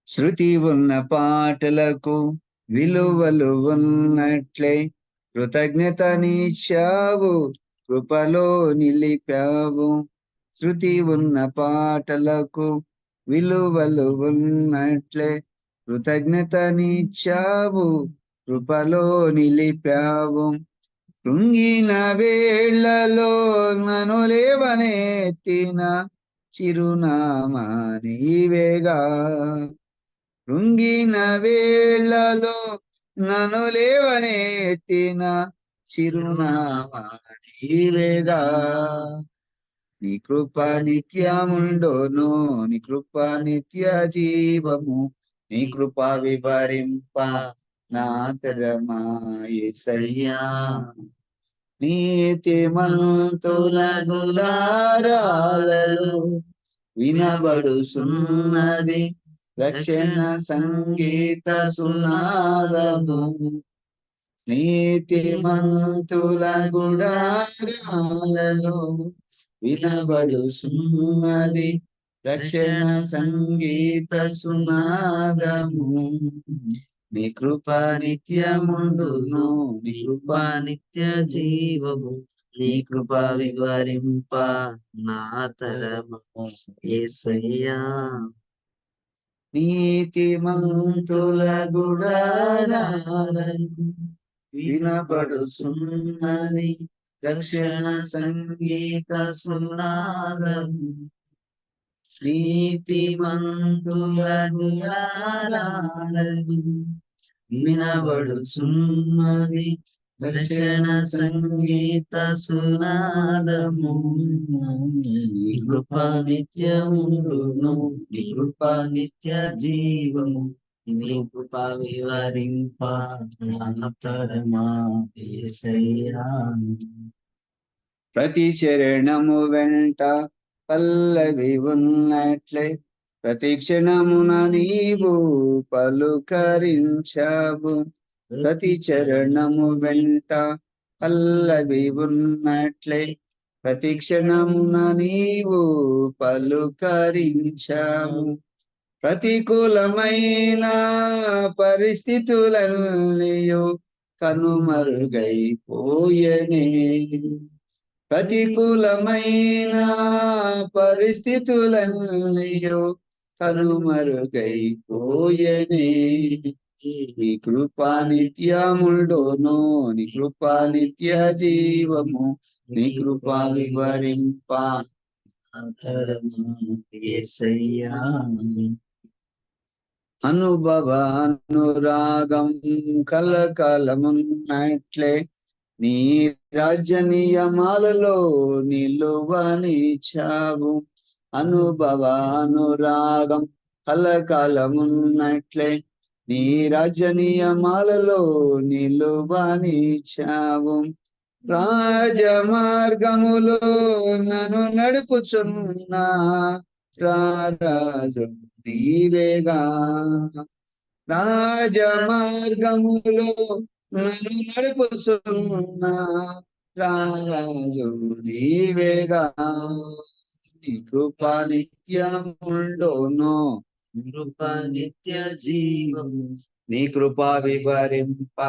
శృతి ఉన్న పాటలకు విలువలు ఉన్నట్లే కృతజ్ఞతనిచ్చావు, కృపలో నిలిపావు. శృతి ఉన్న పాటలకు విలువలు ఉన్నట్లే కృతజ్ఞతనిచ్చావు, కృపలో నిలిపావు. కృంగిన వేళ్లలో నన్ను లేవనెత్తిన చిరునామా నీవేగా. కృంగిన వేళ్లలో నన్ను లేవనెత్తిన చిరునామా నీవేగా. నీ కృప నిత్యముండును, నీ కృప నిత్య జీవము, నీ కృప వివరింప నా తరమా యేసయ్యా. నీతిమంతుల గుడారాలలో వినబడుచున్నది రక్షణ సంగీత సునాదము. నీతిమంతుల గుడారాలలో వినబడుచున్నది రక్షణ సంగీత సునాదము. నీ కృప నిత్యముండును, నీ కృప నిత్య జీవము, నీ కృప వివరింప నా తరము యేసయ్యా. నీతిమంతుల గుడారాలను వినబడుచున్నది రక్షణ సంగీత సునాదము. నీతిమంతుల గుడారాలను వినబడుచున్నది రక్షణ సంగీత సునాదము. నీ కృప నిత్యముండును, నీ కృప నిత్య జీవము, నీ కృప వివరింప నా తరమా యేసయ్యా. ప్రతి చరణము వెంట పల్లవి ఉన్నట్లే ప్రతి క్షణమున నీవు పలుకరించావు. ప్రతి చరణము వెంట పల్లవి ఉన్నట్లే ప్రతి క్షణమున నీవు పలుకరించావు. ప్రతికూలమైన పరిస్థితులన్నీయు కనుమరుగైపోయనే. ప్రతికూలమైన పరిస్థితులన్నీయు కనుమరుగైపోయనే. నీ కృపా నిత్యముండును, నీ కృపా నిత్య జీవము, నీ కృపా వివరింప యేసయ్యా. అనుభవ అనురాగం కలకాలమున్నట్లే నీ రాజ్య నియమాలలో నిలువనిచ్చావు. అనుభవ అనురాగం కలకాలమున్నట్లే నీ రాజ్య నియమాలలో నిలువనిచ్చావు. రాజమార్గములో నన్ను నడుపుచున్న రారాజు నీవేగా. రాజమార్గములో నన్ను నడుపుచున్న రారాజు నీవేగా. నీ కృప నిత్యముండును, నీ కృప నిత్య జీవము, నీ కృప వివరింప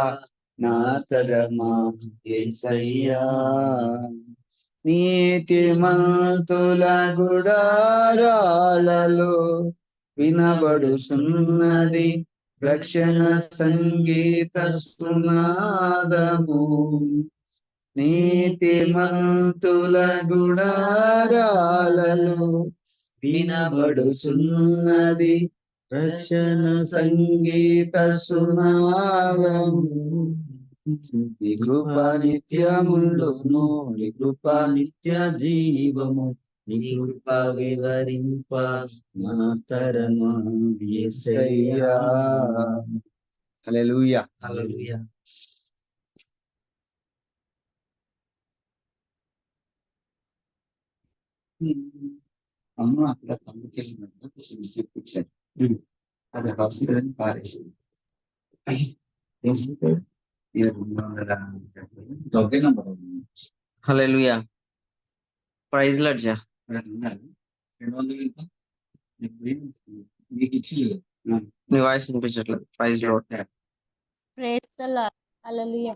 నా తరమా యేసయ్యా. నీతిమంతుల గుడారాలలో వినబడుచున్నది రక్షణ సంగీత సునాదము. నీతిమంతుల గుడారాలలో వినబడుచున్నది రక్షణ సంగీత సునాదము. నీ కృప నిత్యముండును, నీ కృప నిత్య జీవము, నీ కృప వివరింప నా తరమా యేసయ్యా. హల్లెలూయా, హల్లెలూయా. అమ్మ అక్కడ తమ్ముకెళ్ళినట్టు అది హాస్పిటల్ పారేసింది. హల్లెలూయా. ప్రైజ్ లార్డ్ జా. 200 ఎంత? మీకు ఇచ్చి మీ వాయిస్ వినిపించట్లేదు. ప్రైజ్ లో ప్రైజ్ ద లార్డ్ హల్లెలూయా